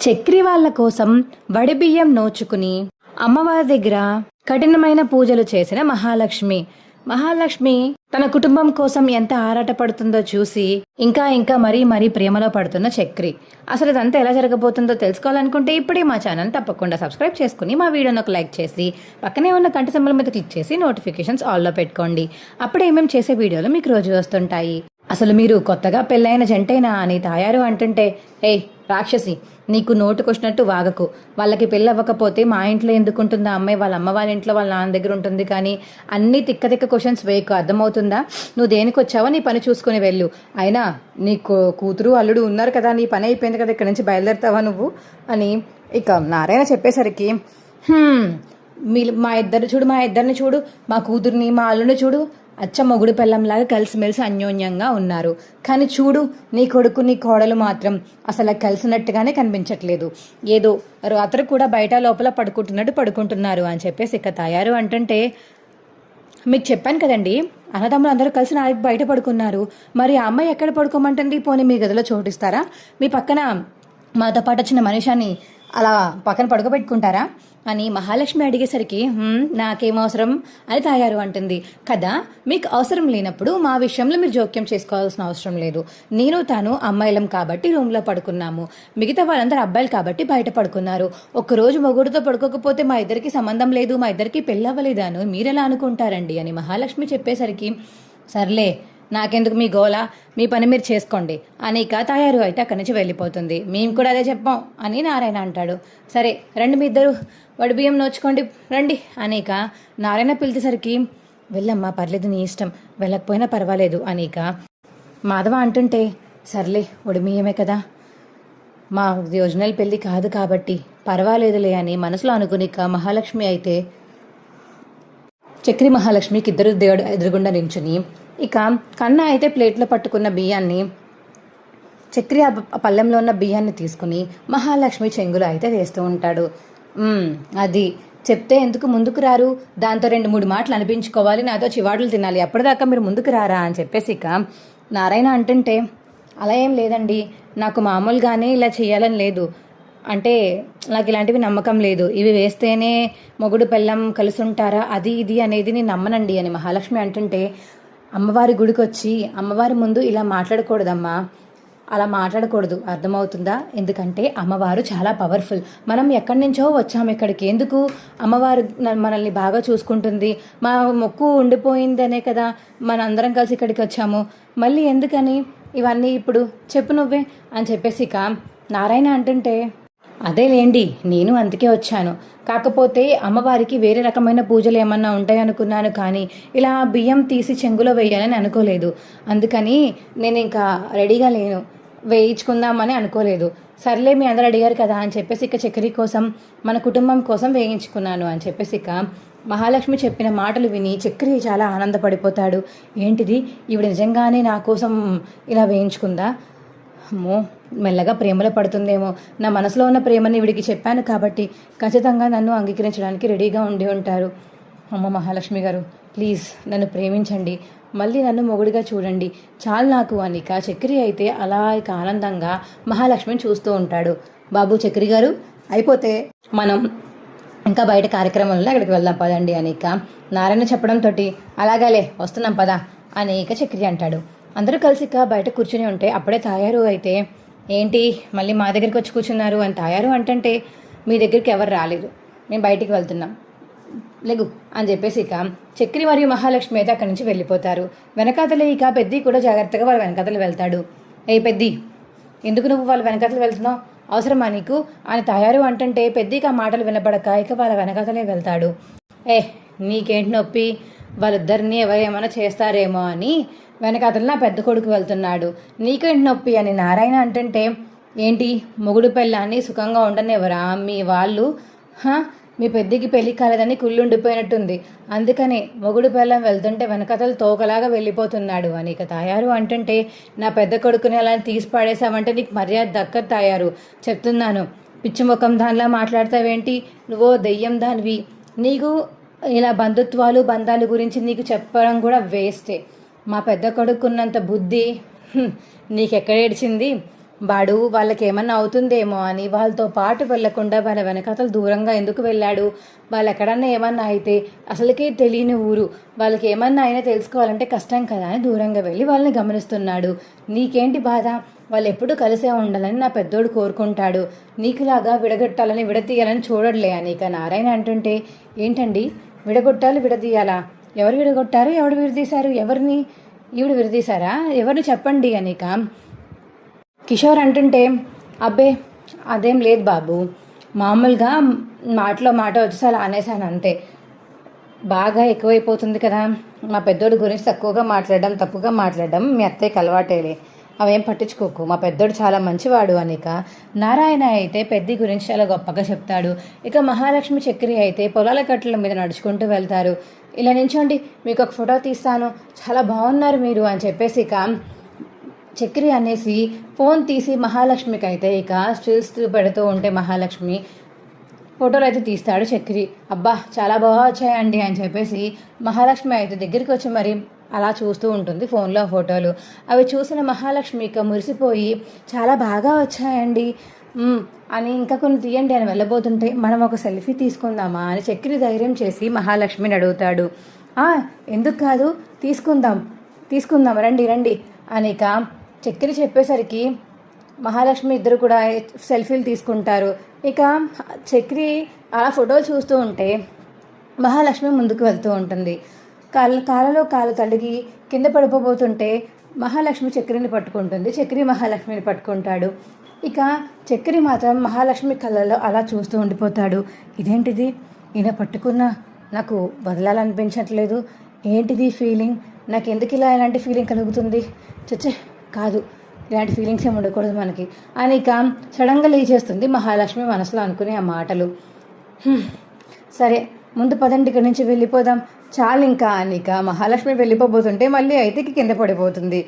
చక్రి వాళ్ళ కోసం వడిబియ్యం నోచుకుని అమ్మవారి దగ్గర కఠినమైన పూజలు చేసిన మహాలక్ష్మి తన కుటుంబం కోసం ఎంత ఆరాటపడుతుందో చూసి ఇంకా మరీ ప్రేమలో పడుతున్న చక్రి. అసలు ఇదంతా ఎలా జరగబోతుందో తెలుసుకోవాలనుకుంటే ఇప్పుడే మా ఛానల్ తప్పకుండా సబ్స్క్రైబ్ చేసుకుని మా వీడియోని ఒక లైక్ చేసి పక్కనే ఉన్న గంట సింబల్ మీద క్లిక్ చేసి నోటిఫికేషన్స్ ఆల్లో పెట్టుకోండి. అప్పుడే మేము చేసే వీడియోలు మీకు రోజు వస్తుంటాయి. అసలు మీరు కొత్తగా పెళ్ళైన జంటైనా అని తాయారు అంటుంటే, ఏయ్ రాక్షసి, నీకు నోటుకొచ్చినట్టు వాగకు. వాళ్ళకి పెళ్ళి అవ్వకపోతే మా ఇంట్లో ఎందుకుంటుందా అమ్మాయి, వాళ్ళ అమ్మ వాళ్ళ ఇంట్లో వాళ్ళ నాన్న దగ్గర ఉంటుంది, కానీ అన్ని తిక్క క్వశ్చన్స్ వేయకు, అర్థమవుతుందా? నువ్వు దేనికి వచ్చావో నీ పని చూసుకుని వెళ్ళు. అయినా నీ కూతురు అల్లుడు ఉన్నారు కదా, నీ పని అయిపోయింది కదా, ఇక్కడ నుంచి బయలుదేరుతావా నువ్వు అని ఇక నారాయణ చెప్పేసరికి, మా ఇద్దరిని చూడు, మా కూతుర్ని మా అల్లుడిని చూడు, అచ్చ మొగుడు పెళ్ళంలాగా కలిసిమెలిసి అన్యోన్యంగా ఉన్నారు. కానీ చూడు, నీ కొడుకు నీ కోడలు మాత్రం అసలు కలిసినట్టుగానే కనిపించట్లేదు. ఏదో రాత్రి కూడా బయట లోపల పడుకుంటున్నారు అని చెప్పేసి ఇక తయారు అంటుంటే, మీకు చెప్పాను కదండి, అన్నదమ్ములు అందరూ కలిసి నా బయట పడుకున్నారు. మరి ఆ అమ్మాయి ఎక్కడ పడుకోమంటుంది? పోనీ మీ గదిలో చోటిస్తారా? మీ పక్కన మాతో పాటు వచ్చిన మనిషిని అలా పక్కన పడుకోబెట్టుకుంటారా అని మహాలక్ష్మి అడిగేసరికి, నాకేం అవసరం అని తాయారు అంటుంది. కదా, మీకు అవసరం లేనప్పుడు మా విషయంలో మీరు జోక్యం చేసుకోవాల్సిన అవసరం లేదు. నేను తాను అమ్మాయిలం కాబట్టి రూమ్లో పడుకున్నాము, మిగతా వాళ్ళందరూ అబ్బాయిలు కాబట్టి బయట పడుకున్నారు. ఒక్కరోజు మొగుడుతో పడుకోకపోతే మా ఇద్దరికి సంబంధం లేదు, మా ఇద్దరికి పెళ్ళవ్వలేదాను మీరెలా అనుకుంటారండి అని మహాలక్ష్మి చెప్పేసరికి, సర్లే నాకెందుకు మీ గోల, మీ పని మీరు చేసుకోండి అని ఇక తాయారు అయితే అక్కడి నుంచి వెళ్ళిపోతుంది. మేము కూడా అదే చెప్పాం అని నారాయణ అంటాడు. సరే రండి, మీ ఇద్దరు వడి బియ్యం నోచుకోండి రండి అని ఇక నారాయణ పిలిచేసరికి, వెళ్ళమ్మా పర్లేదు నీ ఇష్టం, వెళ్ళకపోయినా పర్వాలేదు అని ఇక మాధవ అంటుంటే, సర్లే వడి బియ్యమే కదా, మా ఒరిజినల్ పెళ్ళి కాదు కాబట్టి పర్వాలేదులే అని మనసులో అనుకుని ఇక మహాలక్ష్మి అయితే చక్రి మహాలక్ష్మికి ఇద్దరు దేవుడు ఎదురుగుండా నించుని ఇక కన్నా అయితే ప్లేట్లో పట్టుకున్న బియ్యాన్ని, చక్రి ఆ పళ్ళెంలో ఉన్న బియ్యాన్ని తీసుకుని మహాలక్ష్మి చెంగులో అయితే వేస్తూ ఉంటాడు. అది చెప్తే ఎందుకు ముందుకు రారు, దాంతో 2-3 మాటలు అనిపించుకోవాలి, నాతో చివాడులు తినాలి, ఎప్పటిదాకా మీరు ముందుకు రారా అని చెప్పేసి ఇక నారాయణ అంటుంటే, అలా ఏం లేదండి, నాకు మామూలుగానే ఇలా చేయాలని లేదు, అంటే నాకు ఇలాంటివి నమ్మకం లేదు, ఇవి వేస్తేనే మొగుడు పెళ్ళం కలిసి ఉంటారా అది ఇది అనేది నేను నమ్మనండి అని మహాలక్ష్మి అంటుంటే, అమ్మవారి గుడికి వచ్చి అమ్మవారి ముందు ఇలా మాట్లాడకూడదమ్మా, అలా మాట్లాడకూడదు, అర్థమవుతుందా? ఎందుకంటే అమ్మవారు చాలా పవర్ఫుల్, మనం ఎక్కడి నుంచో వచ్చాము ఇక్కడికి, ఎందుకు అమ్మవారు మనల్ని బాగా చూసుకుంటుంది, మా మొక్కు ఉండిపోయిందనే కదా మనందరం కలిసి ఇక్కడికి వచ్చాము, మళ్ళీ ఎందుకని ఇవన్నీ ఇప్పుడు చెప్పు నువ్వే అని చెప్పేసి ఇక నారాయణ అంటుంటే, అదేలేండి నేను అందుకే వచ్చాను, కాకపోతే అమ్మవారికి వేరే రకమైన పూజలు ఏమన్నా ఉంటాయనుకున్నాను, కానీ ఇలా బియ్యం తీసి చెంగులో వేయాలని అనుకోలేదు, అందుకని నేను ఇంకా రెడీగా లేను, వేయించుకుందామని అనుకోలేదు. సర్లే మీ అందరూ అడిగారు కదా అని చెప్పేసి ఇక చక్రి కోసం మన కుటుంబం కోసం వేయించుకున్నాను అని చెప్పేసి ఇక మహాలక్ష్మి చెప్పిన మాటలు విని చక్రి చాలా ఆనందపడిపోతాడు. ఏంటిది, ఈవిడ నిజంగానే నా కోసం ఇలా వేయించుకుందా, అమ్మో మెల్లగా ప్రేమలో పడుతుందేమో, నా మనసులో ఉన్న ప్రేమని వీడికి చెప్పాను కాబట్టి ఖచ్చితంగా నన్ను అంగీకరించడానికి రెడీగా ఉండి ఉంటారు. అమ్మ మహాలక్ష్మి గారు ప్లీజ్ నన్ను ప్రేమించండి, మళ్ళీ నన్ను మొగుడిగా చూడండి, చాలు నాకు అని ఇక చక్రి అయితే అలా ఇక ఆనందంగా మహాలక్ష్మిని చూస్తూ ఉంటాడు. బాబు చక్రి గారు, అయిపోతే మనం ఇంకా బయట కార్యక్రమంలో అక్కడికి వెళ్దాం పదండి అని ఇక నారాయణ చెప్పడంతో, అలాగలే వస్తున్నాం పదా అని ఇక చక్రి అంటాడు. అందరూ కలిసి ఇక బయట కూర్చుని ఉంటే అప్పుడే తాయారు అయితే, ఏంటి మళ్ళీ మా దగ్గరికి వచ్చి కూర్చున్నారు అని తాయారు అంటుంటే, మీ దగ్గరికి ఎవరు రాలేదు, మేము బయటికి వెళ్తున్నాం లేగు అని చెప్పేసి ఇక చక్రి మరియు మహాలక్ష్మి అయితే అక్కడి నుంచి వెళ్ళిపోతారు. వెనకాతలే ఇక పెద్ది కూడా జాగ్రత్తగా వాళ్ళ వెనకాతలు వెళ్తాడు. ఏ పెద్ది, ఎందుకు నువ్వు వాళ్ళ వెనకాతలు వెళ్తున్నావు, అవసరమా నీకు అని తాయారు అంటుంటే పెద్దికి ఆ మాటలు వినపడక ఇక వాళ్ళ వెనకాతలే వెళ్తాడు. నీకేంటి నొప్పి, వాళ్ళిద్దరిని ఎవరేమైనా చేస్తారేమో అని వెనకాతలు నా పెద్ద కొడుకు వెళ్తున్నాడు, నీకేంటి నొప్పి అని నారాయణ అంటుంటే, ఏంటి మొగుడు పెళ్ళాన్ని సుఖంగా ఉండనివ్వరా మీ వాళ్ళు, మీ పెద్దకి పెళ్లి కాలేదని కుళ్ళుండిపోయినట్టుంది, అందుకని మొగుడు పెళ్ళం వెళ్తుంటే వెనకతలు తోకలాగా వెళ్ళిపోతున్నాడు అని ఇక తాయారు అంటుంటే, నా పెద్ద కొడుకుని అలా తీసి పడేసావంటే నీకు మర్యాద దక్కదు తాయారు, చెప్తున్నాను, పిచ్చి ముఖం దానిలా మాట్లాడతావేంటి, నువ్వో దెయ్యం దానివి, నీకు ఇలా బంధుత్వాలు బంధాలు గురించి నీకు చెప్పడం కూడా వేస్టే, మా పెద్ద కొడుకున్నంత బుద్ధి నీకెక్కడేడ్చింది, వాడు వాళ్ళకి ఏమన్నా అవుతుందేమో అని వాళ్ళతో పాటు వెళ్ళకుండా వాళ్ళ వెనకాతలు దూరంగా ఎందుకు వెళ్ళాడు, వాళ్ళు ఎక్కడన్నా ఏమన్నా అయితే అసలుకే తెలియని ఊరు, వాళ్ళకి ఏమన్నా అయినా తెలుసుకోవాలంటే కష్టం కదా అని దూరంగా వెళ్ళి వాళ్ళని గమనిస్తున్నాడు. నీకేంటి బాధ, వాళ్ళు ఎప్పుడూ కలిసే ఉండాలని నా పెద్దోడు కోరుకుంటాడు, నీకులాగా విడగొట్టాలని విడతీయాలని చూడట్లే అని ఇక నారాయణ అంటుంటే, ఏంటండి విడగొట్టాలి విడదీయాలా, ఎవరు విడగొట్టారు, ఎవరు విడదీశారు, ఎవరిని, ఈవిడ విడదీశారా, ఎవరిని చెప్పండి అని ఇక కిషోర్ అంటుంటే, అబ్బే అదేం లేదు బాబు, మామూలుగా మాటలో మాట వచ్చేసి అలా అనేసాను అంతే, బాగా ఎక్కువైపోతుంది కదా, మా పెద్దోడి గురించి తక్కువగా మాట్లాడడం తప్పుగా మాట్లాడడం మీ అత్తయ్యకి అలవాటేలే, అవేం పట్టించుకోకు, మా పెద్దోడు చాలా మంచివాడు అని ఇక నారాయణ అయితే పెద్ద గురించి చాలా గొప్పగా చెప్తాడు. ఇక మహాలక్ష్మి చక్రి అయితే పొలాల కట్టల మీద నడుచుకుంటూ వెళ్తారు. ఇలా నించోండి మీకు ఒక ఫోటో తీస్తాను, చాలా బాగున్నారు మీరు అని చెప్పేసి ఇక చక్రి అనేసి ఫోన్ తీసి మహాలక్ష్మికి అయితే ఇక స్టిల్స్ పెడుతూ ఉంటే మహాలక్ష్మి ఫోటోలు అయితే తీస్తాడు చక్రి. అబ్బా చాలా బాగా వచ్చాయండి అని చెప్పేసి మహాలక్ష్మి అయితే దగ్గరికి వచ్చి మరి అలా చూస్తూ ఉంటుంది ఫోన్లో ఫోటోలు. అవి చూసిన మహాలక్ష్మి ఇక మురిసిపోయి చాలా బాగా వచ్చాయండి అని ఇంకా కొన్ని తీయండి అని వెళ్ళబోతుంటే, మనం ఒక సెల్ఫీ తీసుకుందామా అని చక్రి ధైర్యం చేసి మహాలక్ష్మిని అడుగుతాడు. ఎందుకు కాదు, తీసుకుందాం రండి రండి అని ఇక చక్రి చెప్పేసరికి మహాలక్ష్మి ఇద్దరు కూడా సెల్ఫీలు తీసుకుంటారు. ఇక చక్రి అలా ఫోటోలు చూస్తూ ఉంటే మహాలక్ష్మి ముందుకు వెళ్తూ ఉంటుంది. కాళ్ళలో కాలు తడిగి కింద పడిపోబోతుంటే మహాలక్ష్మి చక్రిని పట్టుకుంటుంది, చక్రి మహాలక్ష్మిని పట్టుకుంటాడు. ఇక చక్రి మాత్రం మహాలక్ష్మి కళ్ళలో అలా చూస్తూ ఉండిపోతాడు. ఇదేంటిది, ఈయన పట్టుకున్న నాకు వదలాలనిపించట్లేదు, ఏంటిది ఫీలింగ్, నాకు ఎందుకు ఇలా ఇలాంటి ఫీలింగ్ కలుగుతుంది, చచ్చే కాదు, ఇలాంటి ఫీలింగ్స్ ఏమి ఉండకూడదు మనకి అని ఇక సడన్గా లేచేస్తుంది మహాలక్ష్మి మనసులో అనుకునే ఆ మాటలు. సరే ముందు పదండి ఇక్కడి నుంచి వెళ్ళిపోదాం, చాలు ఇంకా అని ఇక మహాలక్ష్మి వెళ్ళిపోబోతుంటే మళ్ళీ అయితే కింద పడిపోతుంది.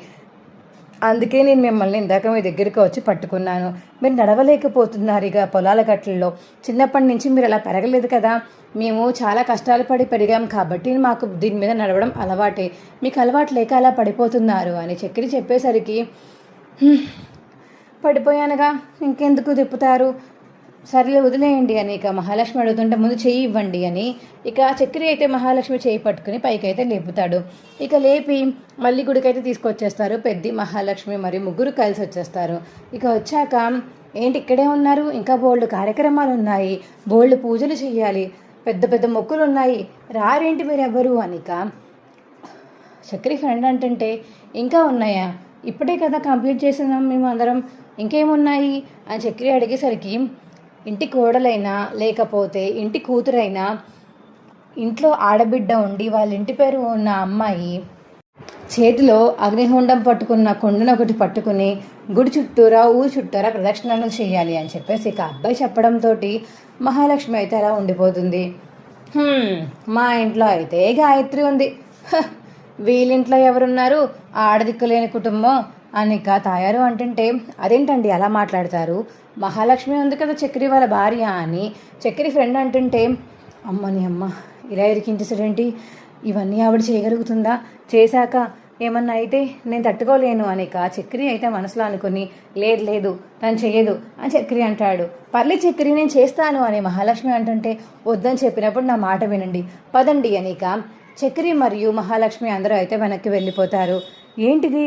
అందుకే నేను మిమ్మల్ని ఇందాక మీ దగ్గరికి వచ్చి పట్టుకున్నాను, మీరు నడవలేకపోతున్నారు ఇక పొలాల గట్లలో, చిన్నప్పటి నుంచి మీరు అలా పెరగలేదు కదా, మేము చాలా కష్టాలు పడి పెరిగాం కాబట్టి మాకు దీని మీద నడవడం అలవాటే, మీకు అలవాటు లేక అలా పడిపోతున్నారు అని చక్రి చెప్పేసరికి పడిపోయానుగా ఇంకెందుకు తిప్పుతారు, సరేలే వదిలేయండి అని ఇక మహాలక్ష్మి అడుగుతుంటే ముందు చెయ్యి ఇవ్వండి అని ఇక చక్రి అయితే మహాలక్ష్మి చేయి పట్టుకుని పైకి అయితే లేపుతాడు. ఇక లేపి మళ్ళీ గుడికైతే తీసుకొచ్చేస్తారు పెద్ద మహాలక్ష్మి, మరి ముగ్గురు కలిసి వచ్చేస్తారు. ఇక వచ్చాక ఏంటి ఇక్కడే ఉన్నారు, ఇంకా బోల్డ్ కార్యక్రమాలు ఉన్నాయి, బోల్డ్ పూజలు చేయాలి, పెద్ద పెద్ద మొక్కులు ఉన్నాయి, రారేంటి మీరు ఎవరు అని ఇక చక్రి ఫ్రెండ్ అంటుంటే, ఇంకా ఉన్నాయా, ఇప్పుడే కదా కంప్లీట్ చేసినాం మేము అందరం, ఇంకేమున్నాయి అని చక్రి అడిగేసరికి, ఇంటి కోడలైనా లేకపోతే ఇంటి కూతురైనా ఇంట్లో ఆడబిడ్డ ఉండి వాళ్ళ ఇంటి పేరు ఉన్న అమ్మాయి చేతిలో అగ్నిహోండం పట్టుకున్న కొండను ఒకటి పట్టుకుని గుడి చుట్టూరా ఊరు చుట్టూరా ప్రదక్షిణలు చేయాలి అని చెప్పేసి ఇక అబ్బాయి చెప్పడంతో మహాలక్ష్మి అయితే అలా ఉండిపోతుంది. మా ఇంట్లో అయితే గాయత్రి ఉంది, వీళ్ళింట్లో ఎవరున్నారు, ఆడదిక్కులేని కుటుంబం అని ఇక తాయారు అంటుంటే, అదేంటండి అలా మాట్లాడతారు, మహాలక్ష్మి ఉంది కదా చక్రి వాళ్ళ భార్య అని చక్రి ఫ్రెండ్ అంటుంటే, అమ్మని అమ్మ ఇలా ఇరికించేసాడేంటి, ఇవన్నీ ఆవిడ చేయగలుగుతుందా, చేశాక ఏమన్నా అయితే నేను తట్టుకోలేను అని ఇక చక్రి అయితే మనసులో అనుకుని, లేదు తను చెయ్యదు అని చక్రి అంటాడు. పర్లే చక్రి నేను చేస్తాను అని మహాలక్ష్మి అంటుంటే, వద్దని చెప్పినప్పుడు నా మాట వినండి పదండి అని ఇక చక్రి మరియు మహాలక్ష్మి అందరూ అయితే వెనక్కి వెళ్ళిపోతారు. ఏంటిది,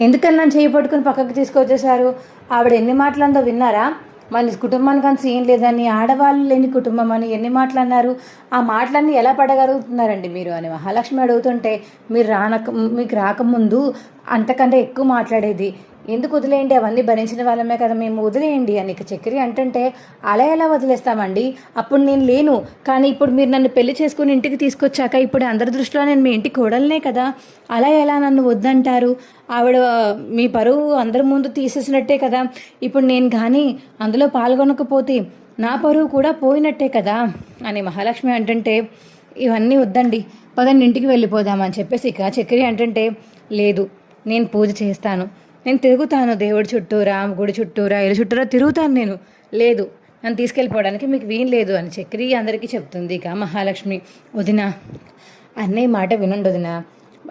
ఎందుకన్నా చేయి పట్టుకుని పక్కకు తీసుకొచ్చేసారు, ఆవిడ ఎన్ని మాటలందో విన్నారా, మన కుటుంబానికి అంత సీన్ లేదని, ఆడవాళ్ళు లేని కుటుంబం అని ఎన్ని మాటలు అన్నారు, ఆ మాటలన్నీ ఎలా పడగలుగుతున్నారండి మీరు అని మహాలక్ష్మి అడుగుతుంటే, మీకు రాకముందు అంతకంటే ఎక్కువ మాట్లాడేది, ఎందుకు వదిలేయండి, అవన్నీ భరించిన వాళ్ళమే కదా మేము, వదిలేయండి అని ఇక చక్రి అంటుంటే, అలా ఎలా వదిలేస్తామండి, అప్పుడు నేను లేను, కానీ ఇప్పుడు మీరు నన్ను పెళ్లి చేసుకుని ఇంటికి తీసుకొచ్చాక ఇప్పుడు అందరి దృష్టిలో నేను మీ ఇంటికి కోడలనే కదా, అలా ఎలా నన్ను వద్దంటారు, ఆవిడ మీ పరువు అందరి ముందు తీసేసినట్టే కదా, ఇప్పుడు నేను కానీ అందులో పాల్గొనకపోతే నా పరువు కూడా పోయినట్టే కదా అని మహాలక్ష్మి అంటుంటే, ఇవన్నీ వద్దండి పదండి ఇంటికి వెళ్ళిపోదామని చెప్పేసి ఇక చక్రి అంటుంటే, లేదు నేను పూజ చేస్తాను, నేను తిరుగుతాను దేవుడి చుట్టూరా గుడి చుట్టూరా ఇల్లు చుట్టూరా తిరుగుతాను, నేను లేదు నన్ను తీసుకెళ్ళిపోవడానికి మీకు వీలు లేదు అని చక్రి అందరికీ చెప్తుంది. ఇక మహాలక్ష్మి, వదిన అన్నయ్య మాట వినండి వదిన,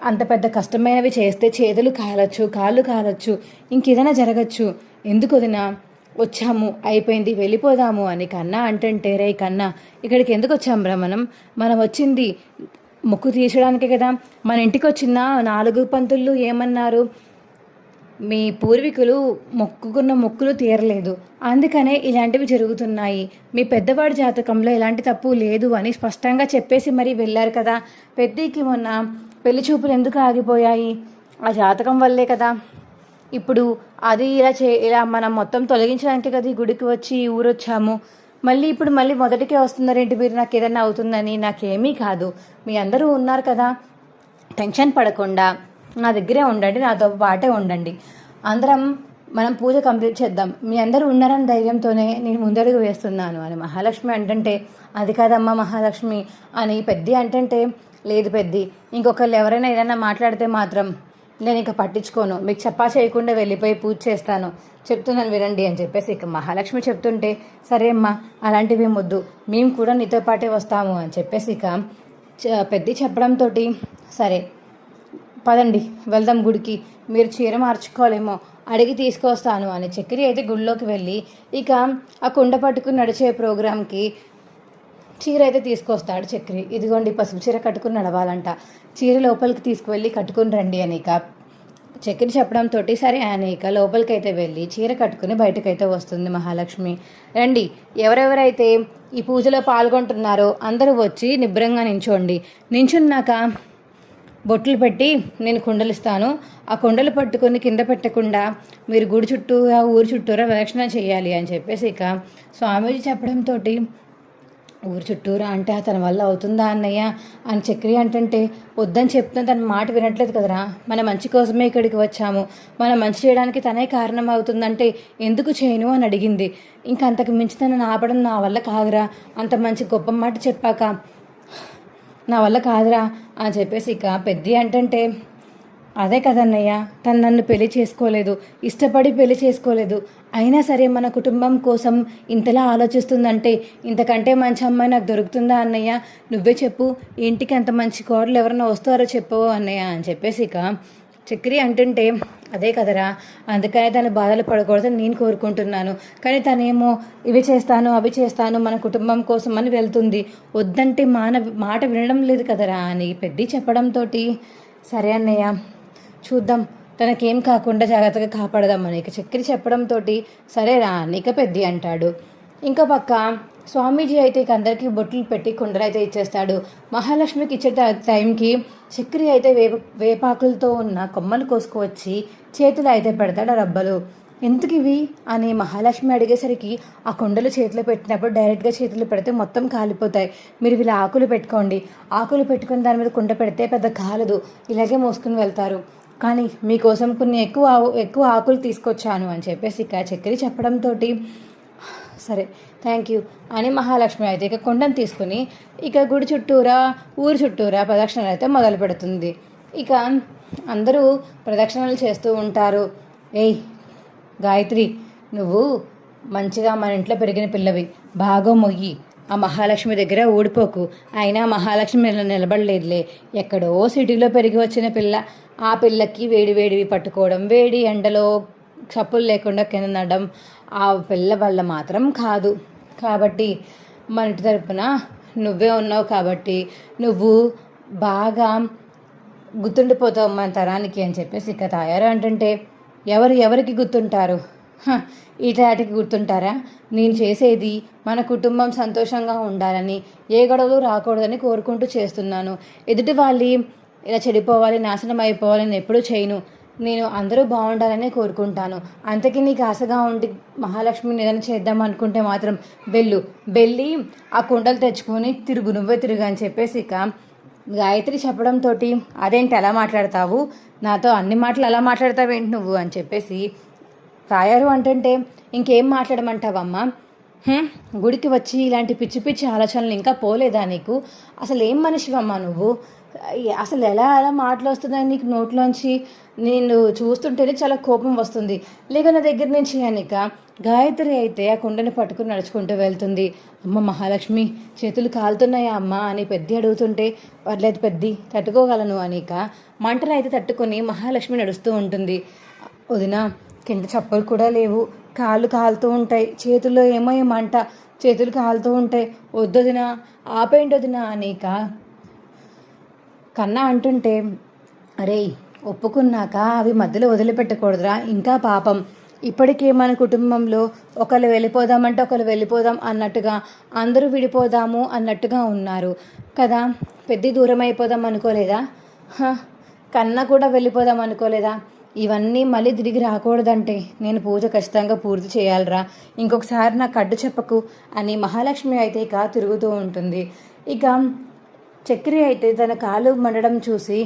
అంత పెద్ద కష్టమైనవి చేస్తే చేతులు కాలచ్చు, కాళ్ళు కాలచ్చు, ఇంకేదైనా జరగచ్చు, ఎందుకు వదినా వచ్చాము అయిపోయింది వెళ్ళిపోదాము అని కన్నా అంటుంటే రే కన్నా ఇక్కడికి ఎందుకు వచ్చాం మనం వచ్చింది మొక్కు తీర్చడానికే కదా. మన ఇంటికి వచ్చిన 4 పంతులు ఏమన్నారు, మీ పూర్వీకులు మొక్కుకున్న మొక్కులు తీరలేదు, అందుకనే ఇలాంటివి జరుగుతున్నాయి, మీ పెద్దవాడి జాతకంలో ఎలాంటి తప్పు లేదు అని స్పష్టంగా చెప్పేసి మరీ వెళ్ళారు కదా. పెద్దకి మొన్న పెళ్లి చూపులు ఎందుకు ఆగిపోయాయి, ఆ జాతకం వల్లే కదా. ఇప్పుడు అది ఇలా మనం మొత్తం తొలగించడానికే కదా ఈ గుడికి వచ్చి ఊరొచ్చాము. ఇప్పుడు మొదటికే వస్తున్నారేంటి మీరు, నాకు ఏదైనా అవుతుందని. నాకేమీ కాదు, మీ అందరూ ఉన్నారు కదా, టెన్షన్ పడకుండా నా దగ్గరే ఉండండి, నాతో పాటే ఉండండి, అందరం మనం పూజ కంప్లీట్ చేద్దాం, మీ అందరూ ఉన్నారని ధైర్యంతోనే నేను ముందడుగు వేస్తున్నాను అని మహాలక్ష్మి అంటుంటే, అది కాదమ్మా మహాలక్ష్మి అని పెద్ది అంటుంటే, లేదు పెద్ది, ఇంకొకళ్ళు ఎవరైనా ఏదైనా మాట్లాడితే మాత్రం నేను ఇక పట్టించుకోను, మీకు చెప్పా చేయకుండా వెళ్ళిపోయి పూజ చేస్తాను, చెప్తున్నాను వినండి అని చెప్పేసి ఇక మహాలక్ష్మి చెప్తుంటే, సరే అమ్మా అలాంటివి వద్దు, మేము కూడా నీతో పాటే వస్తాము అని చెప్పేసి ఇక పెద్ద చెప్పడంతో, సరే పదండి వెళ్దాం గుడికి, మీరు చీర మార్చుకోలేమో అడిగి తీసుకొస్తాను అని చక్రి అయితే గుడిలోకి వెళ్ళి ఇక ఆ కుండ పట్టుకుని నడిచే ప్రోగ్రాంకి చీర అయితే తీసుకొస్తాడు చక్రి. ఇదిగోండి పసుపు చీర కట్టుకుని నడవాలంట, చీర లోపలికి తీసుకువెళ్ళి కట్టుకుని రండి అని ఇక చక్రి చెప్పడంతో సరే అని ఇక లోపలికైతే వెళ్ళి చీర కట్టుకుని బయటకైతే వస్తుంది మహాలక్ష్మి. రండి ఎవరెవరైతే ఈ పూజలో పాల్గొంటున్నారో అందరూ వచ్చి నిబ్రంగా నించున్నాక బొట్లు పెట్టి నేను కుండలు ఇస్తాను, ఆ కుండలు పట్టుకొని కింద పెట్టకుండా మీరు గుడి చుట్టూరా ఊరు చుట్టూరా ప్రదక్షిణ చేయాలి అని చెప్పేసి ఇక స్వామీజీ చెప్పడంతో, ఊరు చుట్టూరా అంటే తన వల్ల అవుతుందా అన్నయ్య అని చక్రి అంటుంటే, వద్దని చెప్తున్నా తన మాట వినట్లేదు కదరా, మన మంచి కోసమే ఇక్కడికి వచ్చాము, మనం మంచి చేయడానికి తనే కారణం అవుతుందంటే ఎందుకు చేయను అని అడిగింది. ఇంకా అంతకు మించి తనను ఆపడం నా వల్ల కాదురా, అంత మంచి గొప్ప మాట చెప్పాక నా వల్ల కాదురా అని చెప్పేసి ఇక పెద్ద అంటుంటే, అదే కదన్నయ్య, తను నన్ను పెళ్లి చేసుకోలేదు, ఇష్టపడి పెళ్లి చేసుకోలేదు, అయినా సరే మన కుటుంబం కోసం ఇంతలా ఆలోచిస్తుందంటే ఇంతకంటే మంచి అమ్మాయి నాకు దొరుకుతుందా అన్నయ్య, నువ్వే చెప్పు, ఇంటికి అంత మంచి కోడలు ఎవరైనా వస్తారో చెప్పవు అన్నయ్య అని చెప్పేసి ఇక చక్రి అంటుంటే, అదే కదరా, అందుకనే తను బాధలు పడకూడదని నేను కోరుకుంటున్నాను, కానీ తనేమో ఇవి చేస్తాను అవి చేస్తాను మన కుటుంబం కోసం అని వెళ్తుంది, వద్దంటే మాట వినడం లేదు కదరా అని పెద్ద చెప్పడంతో, సరే అన్నయ్య చూద్దాం, తనకేం కాకుండా జాగ్రత్తగా కాపాడదామని ఇక చక్రి చెప్పడంతో, సరేరా నీక పెద్ద అంటాడు. ఇంకా పక్క స్వామీజీ అయితే ఇక అందరికీ బొట్లు పెట్టి కుండలు అయితే ఇచ్చేస్తాడు. మహాలక్ష్మికి ఇచ్చే టైంకి చక్రి అయితే వేపాకులతో ఉన్న కొమ్మలు కోసుకువచ్చి చేతులు అయితే పెడతాడు ఆ రబ్బలు. ఎందుకు ఇవి అని మహాలక్ష్మి అడిగేసరికి, ఆ కుండలు చేతిలో పెట్టినప్పుడు డైరెక్ట్గా చేతులు పెడితే మొత్తం కాలిపోతాయి, మీరు ఇలా ఆకులు పెట్టుకోండి, ఆకులు పెట్టుకుని దాని మీద కుండ పెడితే పెద్ద కాలదు, ఇలాగే మోసుకుని వెళ్తారు, కానీ మీకోసం కొన్ని ఎక్కువ ఆకులు తీసుకొచ్చాను అని చెప్పేసి ఇక చక్రి చెప్పడంతో, సరే థ్యాంక్ యూ అని మహాలక్ష్మి అయితే ఇక కుండను తీసుకుని ఇక గుడి చుట్టూరా ఊరు చుట్టూరా ప్రదక్షిణలు అయితే మొదలు పెడుతుంది. ఇక అందరూ ప్రదక్షిణలు చేస్తూ ఉంటారు. ఏయ్ గాయత్రి, నువ్వు మంచిగా మన ఇంట్లో పెరిగిన పిల్లవి, బాగా మొయ్యి, ఆ మహాలక్ష్మి దగ్గర ఓడిపోకు, అయినా మహాలక్ష్మి నిలబడలేదులే, ఎక్కడో సిటీలో పెరిగి వచ్చిన పిల్ల, ఆ పిల్లకి వేడివి పట్టుకోవడం, వేడి ఎండలో చప్పులు లేకుండా కింద నడడం ఆ పిల్ల వల్ల మాత్రం కాదు, కాబట్టి మన ఇంటి తరపున నువ్వే ఉన్నావు కాబట్టి నువ్వు బాగా గుర్తుండిపోతావు మన తరానికి అని చెప్పేసి ఇక తాయారు అంటుంటే, ఎవరికి గుర్తుంటారు, ఈటాటికి గుర్తుంటారా, నేను చేసేది మన కుటుంబం సంతోషంగా ఉండాలని, ఏ గొడవలు రాకూడదని కోరుకుంటూ చేస్తున్నాను, ఎదుటి వాళ్ళు ఇలా చెడిపోవాలి నాశనం అయిపోవాలని నేను ఎప్పుడూ చేయను, నేను అందరూ బాగుండాలని కోరుకుంటాను, అంతకీ నీకు ఆశగా ఉండి మహాలక్ష్మిని ఏదైనా చేద్దాం అనుకుంటే మాత్రం వెళ్ళి ఆ కుండలు తెచ్చుకొని నువ్వే తిరుగు అని చెప్పేసి ఇక గాయత్రి చెప్పడంతో, అదేంటి అలా మాట్లాడతావు, నాతో అన్ని మాటలు అలా మాట్లాడతావేంటి నువ్వు అని చెప్పేసి తాయారు అంటుంటే, ఇంకేం మాట్లాడమంటావమ్మా, గుడికి వచ్చి ఇలాంటి పిచ్చి ఆలోచనలు ఇంకా పోలేదా నీకు, అసలు ఏం మనిషివమ్మా నువ్వు, అసలు ఎలా మాటలు వస్తున్నాయి నీకు నోట్లోంచి, నేను చూస్తుంటేనే చాలా కోపం వస్తుంది, లేక నా దగ్గర నుంచి అనిక గాయత్రి అయితే ఆ కుండని పట్టుకుని నడుచుకుంటూ వెళ్తుంది. అమ్మ మహాలక్ష్మి చేతులు కాలుతున్నాయా అమ్మ అని పెద్ద అడుగుతుంటే, పర్లేదు పెద్ది తట్టుకోగలను అనిక మంటలు అయితే తట్టుకొని మహాలక్ష్మి నడుస్తూ ఉంటుంది. వదినా కింద చెప్పులు కూడా లేవు, కాళ్ళు కాలుతూ ఉంటాయి, చేతుల్లో ఏమో ఏమంట, చేతులు కాలుతూ ఉంటాయి. వద్దొదిన, ఆపేంటి వదిన అనేక కన్నా అంటుంటే, అరే ఒప్పుకున్నాక అవి మధ్యలో వదిలిపెట్టకూడదురా, ఇంకా పాపం. ఇప్పటికే మన కుటుంబంలో ఒకళ్ళు వెళ్ళిపోదామంటే ఒకళ్ళు వెళ్ళిపోదాం అన్నట్టుగా, అందరూ విడిపోదాము అన్నట్టుగా ఉన్నారు కదా. పెద్ద దూరం అయిపోదాం అనుకోలేదా? కన్నా కూడా వెళ్ళిపోదాం అనుకోలేదా? ఇవన్నీ మళ్ళీ తిరిగి రాకూడదంటే నేను పూజ ఖచ్చితంగా పూర్తి చేయాలిరా, ఇంకొకసారి నాకు అడ్డు చెప్పకు అని మహాలక్ష్మి అయితే ఇక తిరుగుతూ ఉంటుంది. ఇక చక్రి అయితే తన కాలు మండడం చూసి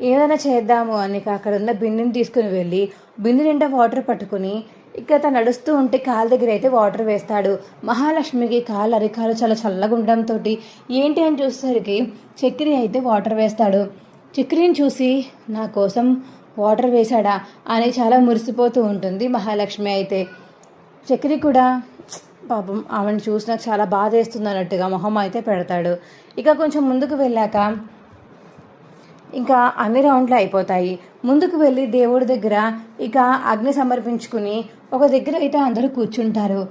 ఏదైనా చేద్దాము అని అక్కడ ఉన్న బిందెని తీసుకుని వెళ్ళి బిందె నిండా వాటర్ పట్టుకుని ఇక తను నడుస్తూ ఉంటే కాలు దగ్గర అయితే వాటర్ వేస్తాడు. మహాలక్ష్మికి కాలు అరికాలు చాలా చల్లగా ఉండడంతో ఏంటి అని చూసేసరికి చక్రి అయితే వాటర్ వేస్తాడు. చక్రిని చూసి నా కోసం వాటర్ వేశాడా అని చాలా మురిసిపోతూ ఉంటుంది మహాలక్ష్మి అయితే. చక్రి కూడా పాపం ఆమెను చూసి నాకు చాలా బాధ వేస్తుంది అన్నట్టుగా మొహం అయితే పెడతాడు. ఇక కొంచెం ముందుకు వెళ్ళాక ఇంకా అన్ని రౌండ్లు అయిపోతాయి. ముందుకు వెళ్ళి దేవుడి దగ్గర ఇక అగ్ని సమర్పించుకుని ఒక దగ్గర అయితే అందరూ కూర్చుంటారు.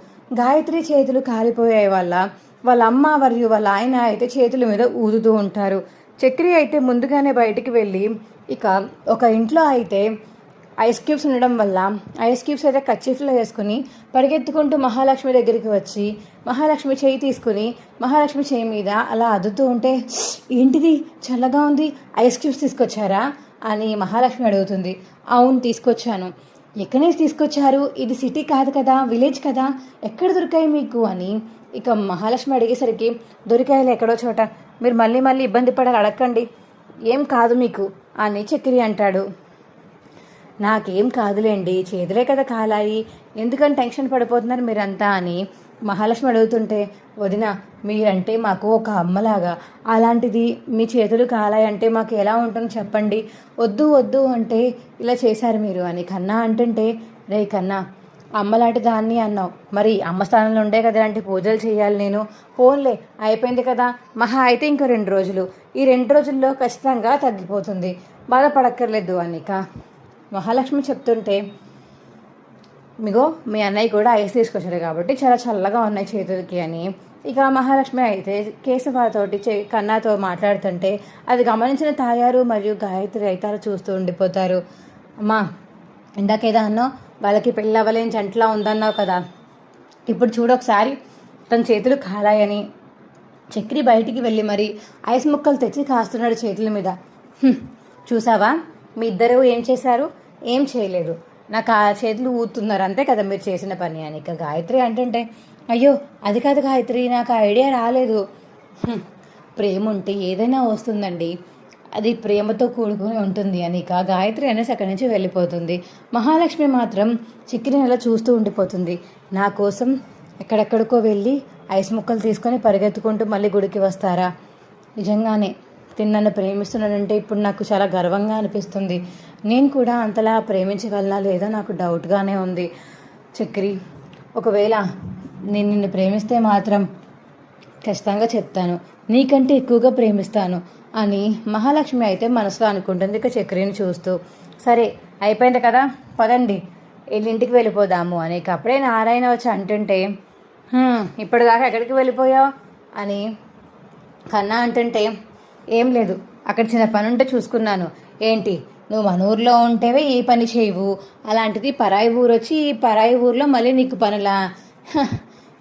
గాయత్రి చేతులు కాలిపోయాయి వాళ్ళ అమ్మ మరియు వాళ్ళ ఆయన అయితే చేతుల మీద ఊదుతూ ఉంటారు. చక్రి అయితే ముందుగానే బయటికి వెళ్ళి ఇక ఒక ఇంట్లో అయితే ఐస్ క్యూబ్స్ ఉండడం వల్ల ఐస్ క్యూబ్స్ అయితే కర్చీఫ్లో వేసుకుని పరిగెత్తుకుంటూ మహాలక్ష్మి దగ్గరికి వచ్చి మహాలక్ష్మి చేయి తీసుకుని మహాలక్ష్మి చేయి మీద అలా అద్దుతూ ఉంటే, ఏంటిది చల్లగా ఉంది, ఐస్ క్యూబ్స్ తీసుకొచ్చారా అని మహాలక్ష్మి అడుగుతుంది. అవును తీసుకొచ్చాను. ఎక్కడి నుంచి తీసుకొచ్చారు? ఇది సిటీ కాదు కదా, విలేజ్ కదా, ఎక్కడ దొరికాయి మీకు అని ఇక మహాలక్ష్మి అడిగేసరికి, దొరికాయలు ఎక్కడో చోట, మీరు మళ్ళీ మళ్ళీ ఇబ్బంది పడాలి, అడగండి, ఏం కాదు మీకు అని చక్రి అంటాడు. నాకేం కాదులేండి, చేతులే కదా కాలాయి, ఎందుకని టెన్షన్ పడిపోతున్నారు మీరంతా అని మహాలక్ష్మి అడుగుతుంటే, వదిన మీరంటే మాకు ఒక అమ్మలాగా, అలాంటిది మీ చేతులు కాలాయి అంటే మాకు ఎలా ఉంటుందో చెప్పండి, వద్దు వద్దు అంటే ఇలా చేశారు మీరు అని కన్నా అంటుంటే, రే కన్నా అమ్మలాంటి దాన్ని అన్నావు, మరి అమ్మ స్థానంలో ఉండే కదా ఇలాంటి పూజలు చేయాలి నేను, ఫోన్లే అయిపోయింది కదా, మహా అయితే ఇంకో 2 రోజులు, ఈ 2 రోజుల్లో ఖచ్చితంగా తగ్గిపోతుంది, బాధపడక్కర్లేదు అనిక మహాలక్ష్మి చెప్తుంటే, మిగో మీ అన్నయ్య కూడా ఐస్ తీసుకొచ్చారు కాబట్టి చాలా చల్లగా ఉన్నాయి చేతులకి అని ఇక మహాలక్ష్మి అయితే కేశవతోటి కన్నాతో మాట్లాడుతుంటే అది గమనించిన తాయారు మరియు గాయత్రి అయితే అలా చూస్తూ ఉండిపోతారు. అమ్మా ఇందాకేదా అన్నావు, వాళ్ళకి పెళ్ళి అవ్వలేని జంటలా ఉందన్నావు కదా, ఇప్పుడు చూడొకసారి తన చేతులు కాలాయని. చక్రి బయటికి వెళ్ళి మరి ఐస్ ముక్కలు తెచ్చి కాస్తున్నాడు చేతుల మీద. చూసావా మీ ఇద్దరు ఏం చేశారు? ఏం చేయలేదు, నాకు ఆ చేతులు ఊతున్నారు అంతే కదా మీరు చేసిన పని అని ఇక గాయత్రి అంటుంటే, అయ్యో అది కాదు గాయత్రి, నాకు ఐడియా రాలేదు. ప్రేమ ఉంటే ఏదైనా వస్తుందండి, అది ప్రేమతో కూడుకుని ఉంటుంది అని ఇక గాయత్రి అనేసి అక్కడి నుంచి వెళ్ళిపోతుంది. మహాలక్ష్మి మాత్రం చిక్కిని అలా చూస్తూ ఉండిపోతుంది. నా కోసం ఎక్కడెక్కడికో వెళ్ళి ఐస్ ముక్కలు తీసుకొని పరిగెత్తుకుంటూ మళ్ళీ గుడికి వస్తారా? నిజంగానే నన్ను ప్రేమిస్తున్నాడంటే ఇప్పుడు నాకు చాలా గర్వంగా అనిపిస్తుంది. నేను కూడా అంతలా ప్రేమించగలనా లేదా నాకు డౌట్గానే ఉంది. చక్రి ఒకవేళ నేను నిన్ను ప్రేమిస్తే మాత్రం ఖచ్చితంగా చెప్తాను, నీకంటే ఎక్కువగా ప్రేమిస్తాను అని మహాలక్ష్మి అయితే మనసులో అనుకుంటుంది ఇక చక్రిని చూస్తూ. సరే అయిపోయింది కదా, పదండి ఇంటికి వెళ్ళిపోదాము అని అప్పుడే నారాయణ వచ్చి అంటుంటే, ఇప్పటిదాకా ఎక్కడికి వెళ్ళిపోయావు అని కన్నా అంటుంటే, ఏం లేదు అక్కడ చిన్న పని ఉంటే చూసుకున్నాను. ఏంటి నువ్వు మన ఊర్లో ఉంటేవే ఈ పని చేయవు, అలాంటిది పరాయి ఊరు వచ్చి ఈ పరాయి ఊర్లో మళ్ళీ నీకు పనులా?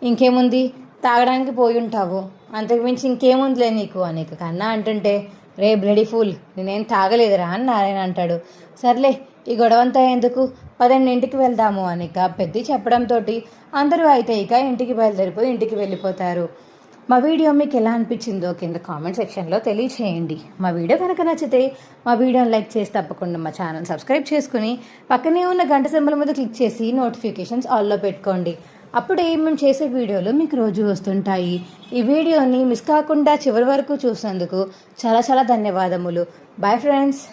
ఇంకేముంది, తాగడానికి పోయి ఉంటావు, అంతకుమించి ఇంకేముందిలే నీకు అని కన్నా అంటుంటే, రే బ్లడీ ఫూల్ నేనేం తాగలేదురా అని నారాయణ అంటాడు. సర్లే ఈ గొడవంతా ఎందుకు, పదండి ఇంటికి వెళ్దాము అని పెద్ద చెప్పడంతో అందరూ అయితే ఇక ఇంటికి బయలుదేరిపోయి ఇంటికి వెళ్ళిపోతారు. మా వీడియో మీకు ఎలా అనిపించిందో కింద కామెంట్ సెక్షన్లో తెలియచేయండి. మా వీడియో కనుక నచ్చితే మా వీడియోని లైక్ చేసి తప్పకుండా మా ఛానల్ సబ్స్క్రైబ్ చేసుకుని పక్కనే ఉన్న గంట సింబల్ మీద క్లిక్ చేసి నోటిఫికేషన్స్ ఆల్లో పెట్టుకోండి. అప్పుడే మేము చేసే వీడియోలు మీకు రోజు వస్తుంటాయి. ఈ వీడియోని మిస్ కాకుండా చివరి వరకు చూసినందుకు చాలా చాలా ధన్యవాదములు. Bye friends.